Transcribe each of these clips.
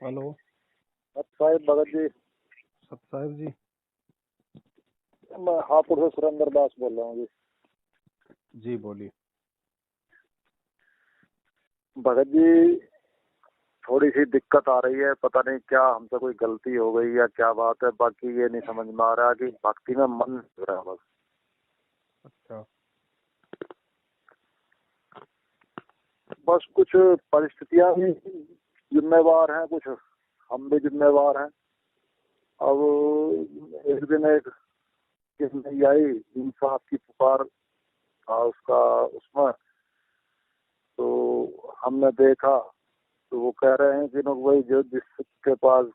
Hello. Sahib Bhagat ji, सत साहिब जी। मैं हापुड़ से सुरेंद्र दास बोल रहा हूँ जी। जी बोलिए। भगत जी, थोड़ी सी दिक्कत आ रही है, पता नहीं क्या हमसे कोई गलती हो गई या क्या बात है। बाकी ये नहीं समझ में आ रहा कि भक्ति में मन नहीं लग रहा। अच्छा। बस कुछ परिस्थितियां भी जिम्मेवार हैं, कुछ हम भी जिम्मेवार हैं। अब एक दिन एक किस्म आई, इंसाफ की पुकार था उसका, उसमें तो हमने देखा तो वो कह रहे हैं कि लोग वही जो जिसके पास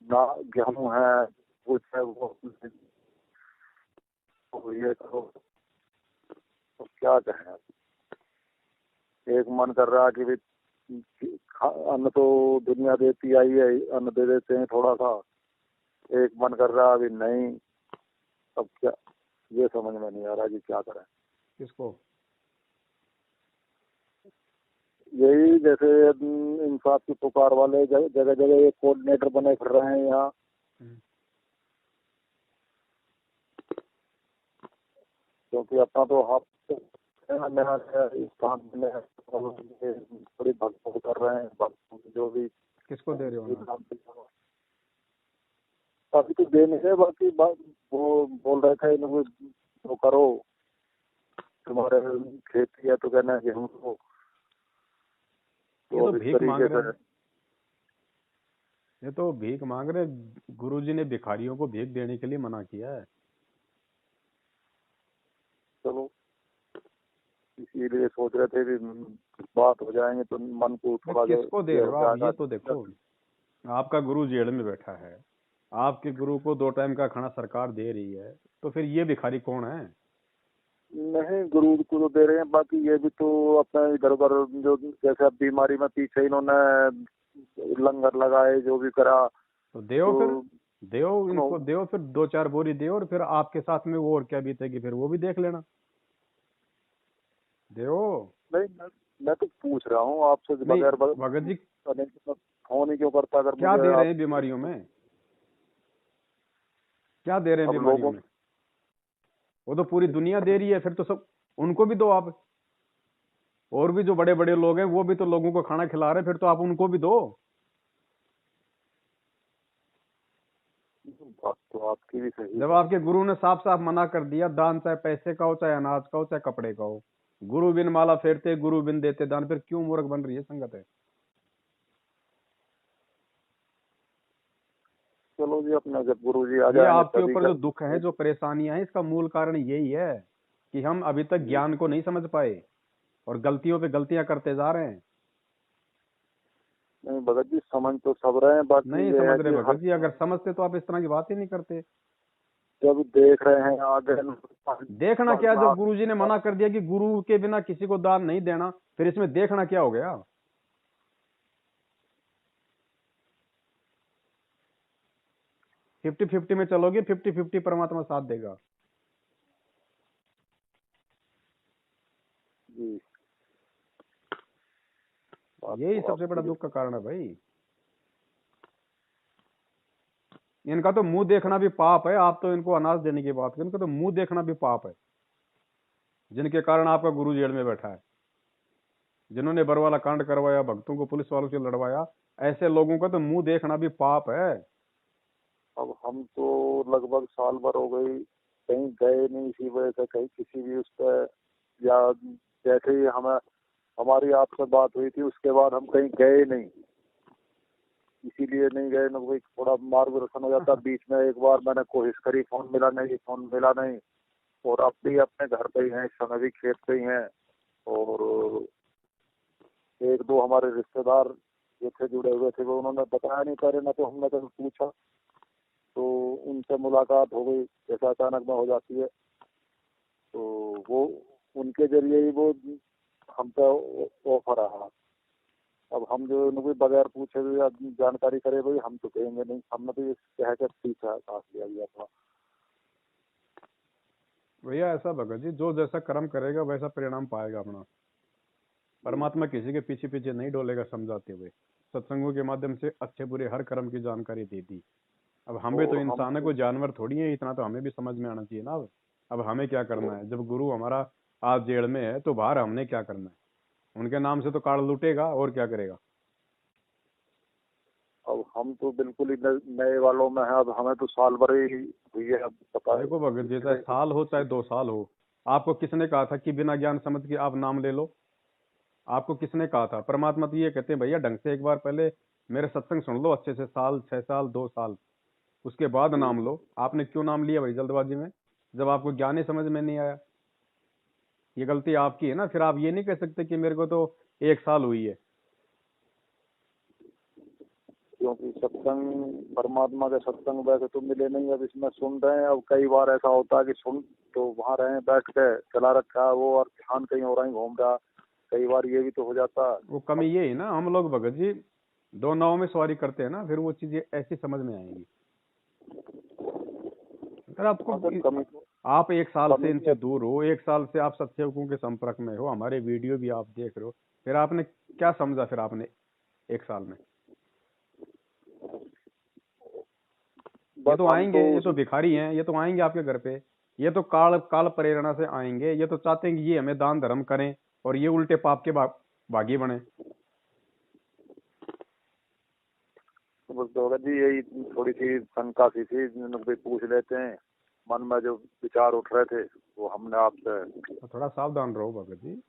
ना गेहूं है कुछ है वो ये करो। तो क्या कहें, एक मन कर रहा है कि भी अन्न तो दुनिया देती आई है, अन्न दे देते हैं थोड़ा सा। एक मन कर रहा है अभी नहीं। अब क्या, ये समझ में नहीं आ रहा कि क्या करें। किसको? यही जैसे इंसाफ की पुकार वाले जगह जगह ये कोऑर्डिनेटर बने फिर रहे हैं यहाँ। क्योंकि अपना तो हाथ नया स्थान में थोड़ी भक्तों कर रहे हैं, भक्तों की जो भी। किसको दे रहे हो ना? काफी तो दे नहीं है, बाकी वो बोल रहे थे इनको तो करो, तुम्हारे खेती है तो कहना है गेहूँ को। ये तो इस भीख मांग तरीके रहे से हैं। ये तो भीख मांग रहे हैं। गुरुजी ने भिखारियों को भीख देने के लिए मना किया है। चलो इसीलिए सोच रहे थे कि बात हो जाएंगे तो मन को मैं थोड़ा जो किसको दे ये रहे हो हो आप? ये जाएगा। तो देखो, आपका गुरु जेल में बैठा है। आपके गुरु को 2 टाइम का खाना सरकार दे रही है, तो फिर ये भिखारी कौन है? नहीं, गुरु को तो दे रहे हैं, बाकी ये भी तो अपना इधर उधर जो जैसे अब बीमारी में पीछे इन्होंने लंगर लगाए जो भी करा। तो देओ फिर। तो देओ सुनो, इनको, देओ फिर 2-4 बोरी देओ, और फिर आपके साथ में वो और क्या बीतेगी फिर वो भी देख लेना। देओ। नहीं मैं तो पूछ रहा हूँ आपसे नहीं बगैर भगत जी, फोन ही क्यों करता अगर क्या मुझे दे रहे आप। हैं बीमारियों में? क्या दे रहे हैं अब बीमारियों लोगों में? वो तो पूरी दुनिया दे रही है, फिर तो सब उनको भी दो आप। और भी जो बड़े बड़े लोग हैं वो भी तो लोगों को खाना खिला रहे हैं, फिर तो आप उनको भी दो। बात तो आपकी भी सही जब है। आपके गुरु ने साफ साफ मना कर दिया, दान चाहे पैसे का हो, चाहे अनाज का हो, चाहे कपड़े का हो। गुरु बिन माला फेरते, गुरु बिन देते दान, फिर क्यों मूर्ख बन रही है संगत है? चलो जी, अपना जब गुरु जी आ ये जाएंगे आपके तभी ऊपर जो दुख है, कर। जो परेशानियां हैं, इसका मूल कारण यही है कि हम अभी तक ज्ञान को नहीं समझ पाए और गलतियों पे गलतियां करते जा रहे हैं। नहीं भगत जी, समझ तो सब रहे हैं, बाकी नहीं ये समझ है रहे कि भगत हर जी, अगर समझते तो आप इस तरह की बात ही नहीं करते। जब देख रहे हैं आगे देखना क्या, जब गुरुजी ने मना कर दिया कि गुरु के बिना किसी को दान नहीं देना, फिर इसमें देखना क्या हो गया? 50-50 में चलोगे, 50-50 परमात्मा साथ देगा। जी, बात यही तो सबसे बड़ा आपकी भी। दुख का कारण है भाई। इनका तो मुंह देखना भी पाप है। आप तो इनको अनाज देने की बात करें, इनका तो मुंह देखना भी पाप है। जिनके कारण आपका गुरु जेल में बैठा है, जिन्होंने बरवाला कांड करवाया, भक्तों को पुलिस वालों से लड़वाया, ऐसे लोगों का तो मुंह देखना भी पाप है। अब हम तो लगभग साल भर हो गई कहीं गए नहीं, इसी वजह से कहीं किसी भी उस पर, या जैसे ही हमें हमारी आपसे बात हुई थी उसके बाद हम कहीं गए नहीं। इसीलिए नहीं गए ना, कोई थोड़ा मार्गदर्शन हो जाता। बीच में एक बार मैंने कोशिश करी, फोन मिला नहीं, फोन मिला नहीं। और अब भी अपने घर पे ही हैं, इस समय भी खेत पे ही हैं। और एक दो हमारे रिश्तेदार जो थे जुड़े हुए थे, वो उन्होंने बताया नहीं, पहले ना तो हमने कभी पूछा। तो उनसे मुलाकात हो गई, जैसा अचानक में हो जाती है। तो वो उनके जरिए ही वो हम पे ऑफर रहा। अब हम जो उनको बगैर पूछे हुए जानकारी करे भाई हम तो कहेंगे नहीं, हमने तो ये कह कर पीछा साथ लिया गया था। भैया ऐसा भगत जी, जो जैसा कर्म करेगा वैसा परिणाम पाएगा अपना। परमात्मा किसी के पीछे पीछे नहीं डोलेगा समझाते हुए। सत्संगों के माध्यम से अच्छे बुरे हर कर्म की जानकारी दे दी। अब हम भी तो और हम इंसान है, तो कोई जानवर थोड़ी है, इतना तो हमें भी समझ में आना चाहिए ना। अब हमें क्या करना है, जब गुरु हमारा आज जेल में है तो बाहर हमने क्या करना है। उनके नाम से तो कार्ड लूटेगा और क्या करेगा। अब हम तो बिल्कुल ही नए वालों में है। अब हमें तो साल भर ही हुई है, अब पता है देखो भगत जी, चाहे इसलिए। साल हो चाहे 2 साल हो, आपको किसने कहा था कि बिना ज्ञान समझ के आप नाम ले लो। आपको किसने कहा था। परमात्मा तो ये कहते हैं भैया ढंग से एक बार पहले मेरे सत्संग सुन लो अच्छे से, साल 6 साल 2 साल, उसके बाद जी नाम लो। आपने क्यों नाम लिया भाई जल्दबाजी में, जब आपको ज्ञान ही समझ में नहीं आया। ये गलती आपकी है ना। फिर आप ये नहीं कह सकते कि मेरे को तो 1 साल हुई है। क्योंकि सत्संग, परमात्मा के सत्संग वैसे तो मिले नहीं, अब इसमें सुन रहे हैं। अब कई बार ऐसा होता है कि सुन तो वहां रहे बैठ के चला रखा है वो, और ध्यान कहीं और ही घूम रहा। कई बार ये भी तो हो जाता है। वो कमी अब ये है ना, हम लोग भगत जी 2 नाव में सवारी करते हैं ना, फिर वो चीजें ऐसी समझ में आएंगी। अगर आपको अगर कमी तो आप 1 साल से कमी भी इनसे है। दूर हो, 1 साल से आप सत्सेवकों के संपर्क में हो, हमारे वीडियो भी आप देख रहे हो, फिर आपने क्या समझा फिर आपने 1 साल में। ये बस तो हम आएंगे, तो ये तो भिखारी हैं, ये तो आएंगे आपके घर पे। ये तो काल काल प्रेरणा से आएंगे, ये तो चाहते हैं कि ये हमें दान धर्म करें और ये उल्टे पाप के भागी बने। बस भगत जी यही थोड़ी सी शंका सी थी, भी पूछ लेते हैं। मन में जो विचार उठ रहे थे वो हमने आपसे। तो थोड़ा सावधान रहो भगत जी।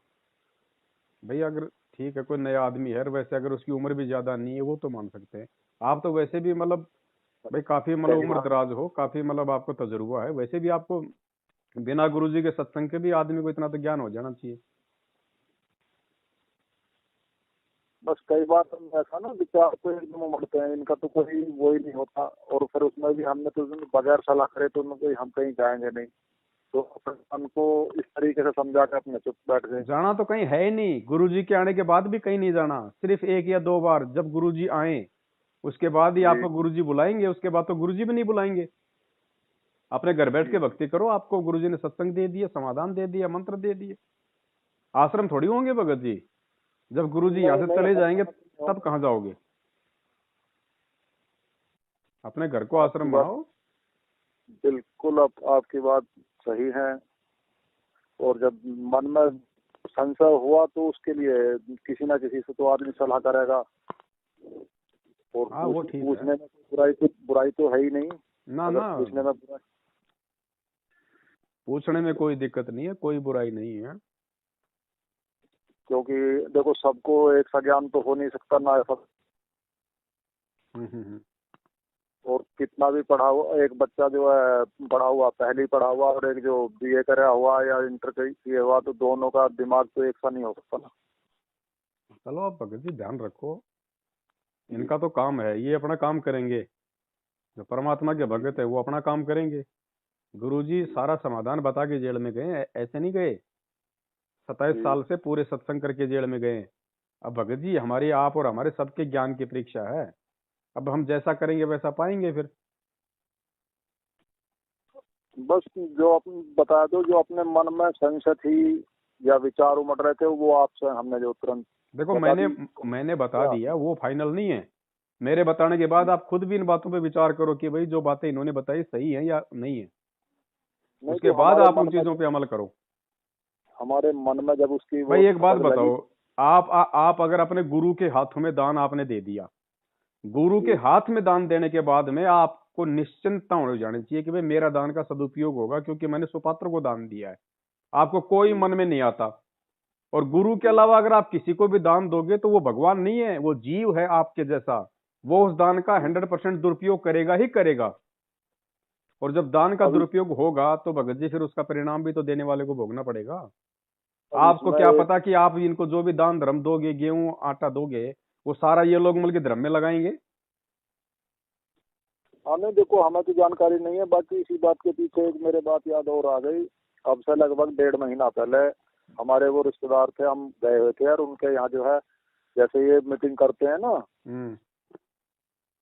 भैया अगर ठीक है कोई नया आदमी है, और वैसे अगर उसकी उम्र भी ज्यादा नहीं है वो तो मान सकते हैं। आप तो वैसे भी मतलब भाई काफी मतलब पहली उम्र बार दराज हो, काफी मतलब आपको तजुर्बा है, वैसे भी आपको बिना गुरुजी के सत्संग के भी आदमी को इतना तो ज्ञान हो जाना चाहिए। बस कई बार हम ऐसा ना विचार तो एकदम उमड़ते हैं, इनका तो कोई वो ही नहीं होता। और फिर उसमें भी हमने तो बगैर सलाह करे तो उनको हम कहीं जाएंगे नहीं। तो अपन उनको इस तरीके से समझा के अपने चुप बैठ गए। जाना तो कहीं है ही नहीं, गुरुजी के आने के बाद भी कहीं नहीं जाना, सिर्फ 1 या 2 बार जब गुरुजी आए उसके बाद ही जी आपको गुरुजी बुलाएंगे, उसके बाद तो गुरुजी भी नहीं बुलाएंगे। अपने घर बैठ जी के जी। भक्ति करो, आपको गुरुजी ने सत्संग दे दिया, समाधान दे दिया, मंत्र दे दिए। आश्रम थोड़ी होंगे भगत जी। जब गुरुजी यहाँ नहीं से नहीं, चले जाएंगे आश्रम नहीं तब होंगे। कहाँ जाओगे। अपने घर को आपकी आश्रम बात बनाओ। बिल्कुल, आपकी बात सही है। और जब मन में संशय हुआ तो उसके लिए किसी ना किसी से तो आदमी सलाह करेगा। और हाँ वो ठीक है। पूछने में कोई बुराई तो है ही नहीं। ना अगर ना, पूछने में बुराई, पूछने में कोई दिक्कत नहीं है, कोई बुराई नहीं है। क्योंकि देखो सबको एक सा ज्ञान तो हो नहीं सकता ना ऐसा। हम्म। और कितना भी पढ़ा हुआ एक बच्चा जो है, पढ़ा हुआ पहले ही पढ़ा हुआ, और एक जो बीए करा हुआ या इंटर किए हुआ, तो दोनों का दिमाग तो एक सा नहीं हो सकता ना। चलो आप भगत जी ध्यान रखो, जी इनका तो काम है, ये अपना काम करेंगे। जो परमात्मा के भगत है वो अपना काम करेंगे। गुरुजी सारा समाधान बता के जेल में गए, ऐसे नहीं गए। 27 जी। साल से पूरे सत्संग करके जेल में गए। अब भगत जी हमारी आप और हमारे सबके ज्ञान की परीक्षा है। अब हम जैसा करेंगे वैसा पाएंगे फिर। बस जो बता दो, जो अपने मन में संशय थी या विचार उमड़ रहे थे, वो आपसे हमने जो तुरंत देखो बता मैंने दी। मैंने बता क्या दिया, वो फाइनल नहीं है। मेरे बताने के बाद आप खुद भी इन बातों पे विचार करो कि भाई जो बातें इन्होंने बताई सही है या नहीं है। नहीं, उसके तो बाद आप उन चीजों पे अमल करो। हमारे मन में जब उसकी वो भाई एक बात खटक लगी। बताओ, आप अगर अपने गुरु के हाथों में दान आपने दे दिया, गुरु के जी हाथ में दान देने के बाद में आपको निश्चिंतता हो जानी चाहिए कि भाई मेरा दान का सदुपयोग होगा, क्योंकि मैंने सुपात्र को दान दिया है। आपको कोई जी मन में नहीं आता। और गुरु के अलावा अगर आप किसी को भी दान दोगे तो वो भगवान नहीं है, वो जीव है आपके जैसा। वो उस दान का जी। 100% दुरुपयोग करेगा ही करेगा। और जब दान का अब दुरुपयोग होगा तो भगत जी फिर उसका परिणाम भी तो देने वाले को भोगना पड़ेगा। अब आपको इसमें क्या एक पता कि आप इनको जो भी दान धर्म दोगे, गेहूं आटा दोगे, वो सारा ये लोग मिलकर धर्म में लगाएंगे। हमें देखो, हमें तो जानकारी नहीं है। बाकी इसी बात के पीछे एक मेरे बात याद और आ गई। अब से लगभग 1.5 महीना पहले हमारे वो रिश्तेदार थे, हम गए हुए थे, और उनके यहाँ जो है जैसे ये मीटिंग करते हैं ना, हम्म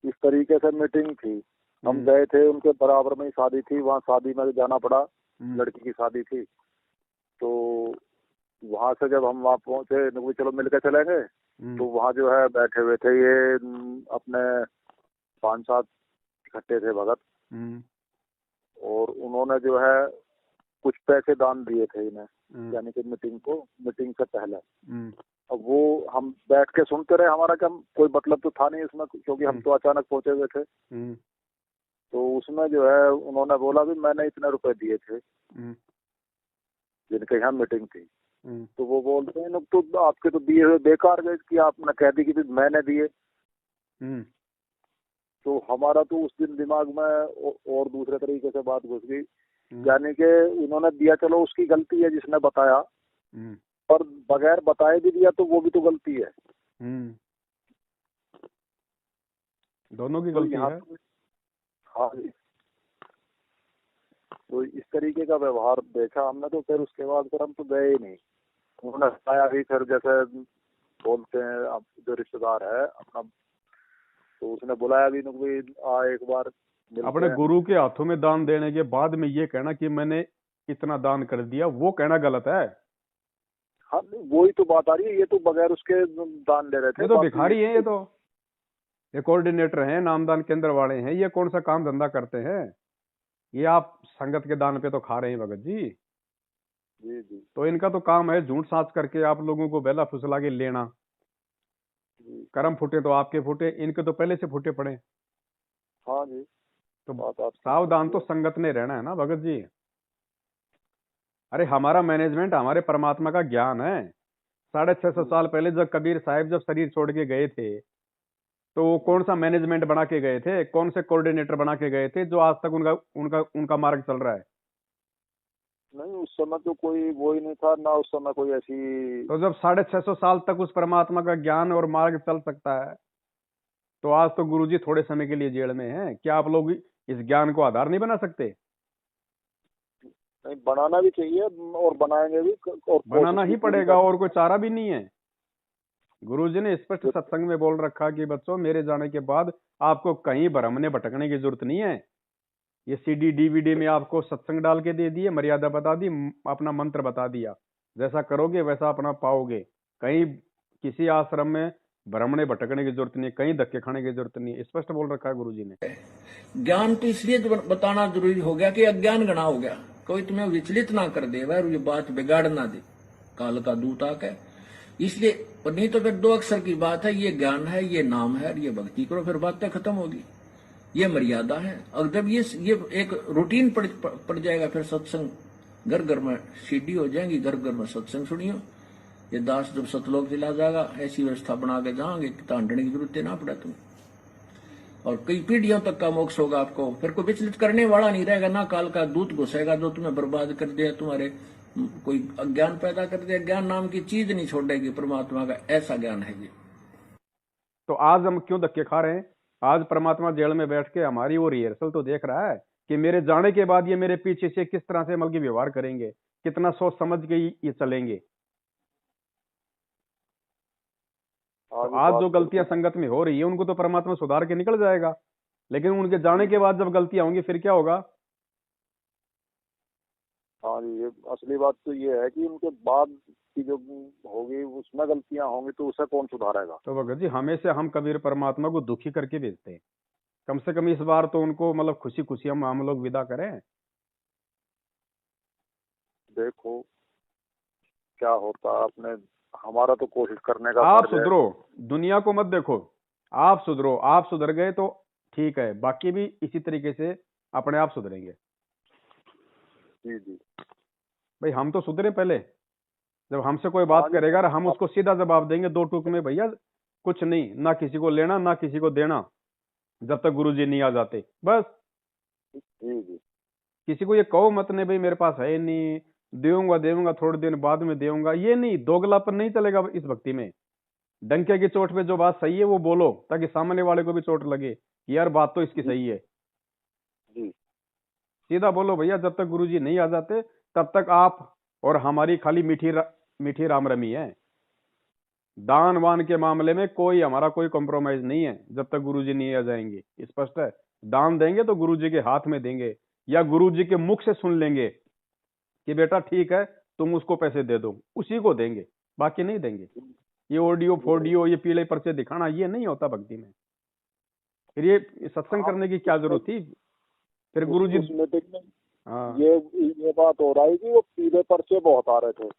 इस तरीके से मीटिंग थी। हम हम्म गए थे, उनके बराबर में ही शादी थी, वहाँ शादी में जाना पड़ा। हम्म लड़की की शादी थी। तो वहां से जब हम वहां पहुंचे तो चलो मिलकर चलेंगे, तो वहां जो है बैठे हुए थे ये अपने 5-7 इकट्ठे थे भगत, और उन्होंने जो है कुछ पैसे दान दिए थे इन्हें, यानी कि मीटिंग से पहले। अब वो हम बैठ के सुनते रहे, हमारा क्या कोई मतलब तो था नहीं इसमें, क्योंकि हम तो अचानक पहुंचे हुए थे। तो उसमें जो है उन्होंने बोला भी मैंने इतने रुपए दिए थे जिनके यहाँ मीटिंग थी। तो वो बोलते हैं तो आपके तो दिए हुए बेकार गए, कि आपने कह दी कि मैंने दिए। तो हमारा तो उस दिन दिमाग में और दूसरे तरीके से बात घुस गई, यानी कि उन्होंने दिया, चलो उसकी गलती है जिसने बताया, पर बगैर बताए भी दिया तो वो भी तो गलती है। दोनों की गलती है। हाँ जी। तो इस तरीके का व्यवहार देखा हमने, तो फिर उसके बाद फिर हम तो गए ही नहीं। उन्होंने बताया भी, फिर जैसे बोलते हैं अब जो रिश्तेदार है अपना, तो उसने बुलाया भी आ एक बार अपने गुरु के हाथों में दान देने के बाद में ये कहना कि मैंने इतना दान कर दिया, वो कहना गलत है। हाँ वही तो बात आ रही है, ये तो बगैर उसके दान ले रहे थे। ये तो भिखारी है, ये कोऑर्डिनेटर हैं, नामदान केंद्र वाले हैं, ये कौन सा काम धंधा करते हैं? ये आप संगत के दान पे तो खा रहे हैं भगत जी। जी जी। तो इनका तो काम है झूठ साच करके आप लोगों को बेला फुसला के लेना। कर्म फूटे तो आपके फूटे, इनके तो पहले से फूटे पड़े। हाँ जी। तो सावधान तो संगत ने रहना है ना भगत जी। अरे हमारा मैनेजमेंट हमारे परमात्मा का ज्ञान है। 650 साल पहले जब कबीर साहिब जब शरीर छोड़ के गए थे, तो वो कौन सा मैनेजमेंट बना के गए थे, कौन से कोऑर्डिनेटर बना के गए थे जो आज तक उनका उनका उनका मार्ग चल रहा है? नहीं, उस समय तो कोई वो ही नहीं था ना, उस समय कोई ऐसी। तो जब 650 साल तक उस परमात्मा का ज्ञान और मार्ग चल सकता है, तो आज तो गुरुजी थोड़े समय के लिए जेल में हैं, क्या आप लोग इस ज्ञान को आधार नहीं बना सकते? नहीं, बनाना भी चाहिए और बनाएंगे भी, और बनाना ही पड़ेगा, और कोई चारा भी नहीं है। गुरुजी ने स्पष्ट सत्संग में बोल रखा कि बच्चों मेरे जाने के बाद आपको कहीं भ्रमने भटकने की जरूरत नहीं है। ये सीडी डीवीडी में आपको सत्संग डाल के दे दिए, मर्यादा बता दी, अपना मंत्र बता दिया, जैसा करोगे वैसा अपना पाओगे। कहीं किसी आश्रम में भ्रमणे भटकने की जरूरत नहीं, कहीं धक्के खाने की जरूरत नहीं, स्पष्ट बोल रखा है गुरुजी ने। ज्ञान तो इसलिए बताना जरूरी हो गया कि अज्ञान गणा हो गया, कोई तुम्हें विचलित ना कर दे, वह ये बात बिगाड़ ना दे काल का दूत आके। इसलिए नहीं तो फिर 2 अक्षर की बात है, ये ज्ञान है, ये नाम है, ये भक्ति करो, फिर बातें खत्म होगी। ये मर्यादा है। अगर जब ये एक रूटीन पड़ जाएगा, फिर सत्संग घर घर में सीडी हो जाएंगी, घर घर में सत्संग सुनियो। ये दास जब सतलोक चला जाएगा, ऐसी व्यवस्था बना के जाओगे कि ढूंढने की जरूरत ना पड़े तुम्हें, और कई पीढ़ियों तक का मोक्ष होगा आपको। फिर कोई विचलित करने वाला नहीं रहेगा, ना काल का दूत घुसेगा जो तुम्हें बर्बाद कर दे, तुम्हारे कोई अज्ञान पैदा कर दे। ज्ञान नाम की चीज नहीं छोड़ेगी परमात्मा का, ऐसा ज्ञान है ये। तो आज हम क्यों धक्के खा रहे हैं? आज परमात्मा जेल में बैठ के हमारी वो रिहर्सल तो देख रहा है कि मेरे जाने के बाद ये मेरे पीछे से किस तरह से अमल की व्यवहार करेंगे, कितना सोच समझ के ये चलेंगे। तो आज जो गलतियां संगत में हो रही है उनको तो परमात्मा सुधार के निकल जाएगा, लेकिन उनके जाने के बाद जब गलतियां होंगी फिर क्या होगा? हाँ जी, ये असली बात तो ये है कि उनके बाद की जो होगी उसमें गलतियां होंगी, तो उसे कौन सुधारेगा? तो भगत जी हमेशा हम कबीर परमात्मा को दुखी करके भेजते हैं, कम से कम इस बार तो उनको मतलब खुशी खुशी हम लोग विदा करें। देखो क्या होता, आपने हमारा तो कोशिश करने का। आप सुधरो, दुनिया को मत देखो, आप सुधरो, आप सुधर गए तो ठीक है, बाकी भी इसी तरीके से अपने आप सुधरेंगे। जी जी भाई हम तो सुधरे पहले, जब हमसे कोई बात करेगा हम उसको सीधा जवाब देंगे 2 टूक में, भैया कुछ नहीं, ना किसी को लेना ना किसी को देना, जब तक गुरुजी नहीं आ जाते बस। जी जी। किसी को ये कहो मत नहीं भाई मेरे पास है नहीं, देऊंगा थोड़े दिन बाद में देऊंगा, ये नहीं, दोगलापन नहीं चलेगा इस भक्ति में। डंके की चोट पे जो बात सही है वो बोलो, ताकि सामने वाले को भी चोट लगे कि यार बात तो इसकी सही है। जी। सीधा बोलो भैया, जब तक गुरुजी नहीं आ जाते तब तक आप और हमारी खाली मीठी राम रमी है। दान वान के मामले में कोई हमारा कोई कॉम्प्रोमाइज नहीं है जब तक गुरुजी नहीं आ जाएंगे, स्पष्ट है। दान देंगे तो गुरुजी के हाथ में देंगे, या गुरुजी के मुख से सुन लेंगे कि बेटा ठीक है तुम उसको पैसे दे दो, उसी को देंगे, बाकी नहीं देंगे। ये ऑडियो फोडियो, ये पीले पर्चे दिखाना, ये नहीं होता भक्ति में। फिर ये सत्संग करने की क्या जरूरत थी? फिर गुरुजी उस मीटिंग में हाँ ये बात हो रहा है कि वो पीले पर्चे बहुत आ रहे थे।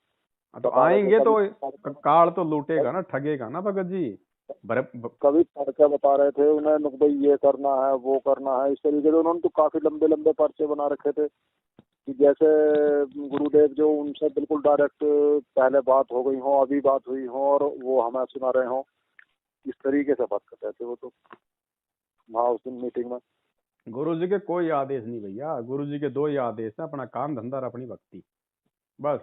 तो आएंगे तो काल तो लूटेगा ना, ठगेगा ना भगत जी। कभी पर्चे बता रहे थे उन्हें, भाई ये करना है वो करना है, इस तरीके से उन्होंने तो काफी लंबे लंबे पर्चे बना रखे थे कि जैसे गुरुदेव जो उनसे बिल्कुल डायरेक्ट पहले बात हो गई हो, अभी बात हुई हो और वो हमें सुना रहे हो, इस तरीके से बात कर रहे थे वो तो वहाँ उस दिन मीटिंग में। गुरु जी के कोई आदेश नहीं भैया, गुरु जी के दो ही आदेश है, अपना काम धंधा और अपनी भक्ति, बस।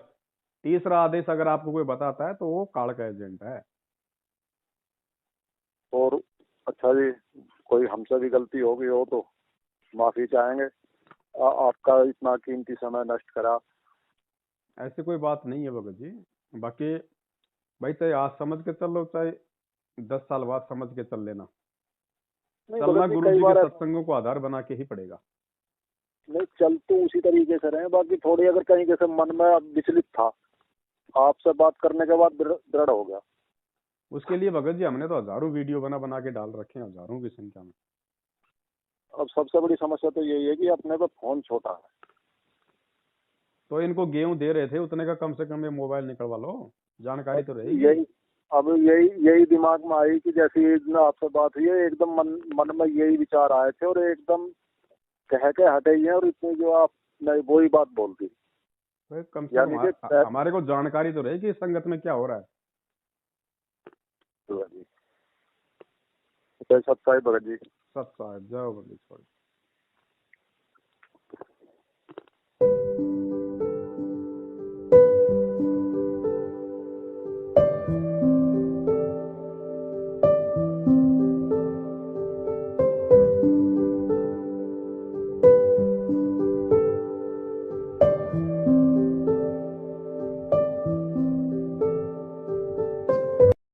तीसरा आदेश अगर आपको कोई बताता है तो वो काल का एजेंट है। और अच्छा जी, कोई हमसे भी गलती हो गई हो तो माफी चाहेंगे, आपका इतना कीमती समय नष्ट करा। ऐसी कोई बात नहीं है भगत जी। बाकी भाई चाहे आज समझ के चलो, चाहे 10 साल बाद समझ के चल लेना, नहीं चलना भगत जी, गुरु कई जी बार के सत्संगों को आधार बना के ही पड़ेगा। नहीं, चल तो उसी तरीके से रहे, बाकी थोड़ी अगर कहीं जैसे मन में विचलित था, आपसे बात करने के बाद दृढ़ हो गया। उसके लिए भगत जी हमने तो हजारों वीडियो बना बना के डाल रखे हैं, हजारों की संख्या में। अब सबसे बड़ी समस्या तो यही है कि अपने पे फोन छोटा है। तो इनको गेहूं दे रहे थे उतने का, कम से कम ये मोबाइल निकलवा लो, जानकारी तो रहेगी। यही दिमाग में आई कि जैसे आपसे बात हुई है, एकदम मन में यही विचार आए थे और एकदम कह के हटे ही है, और इतनी जो आपने वही बात बोल दी। कम से कम हमारे को जानकारी तो रहेगी संगत में क्या हो रहा है। जय सत्साई भगत जी। सत्साई, जय बल्लेश्वर।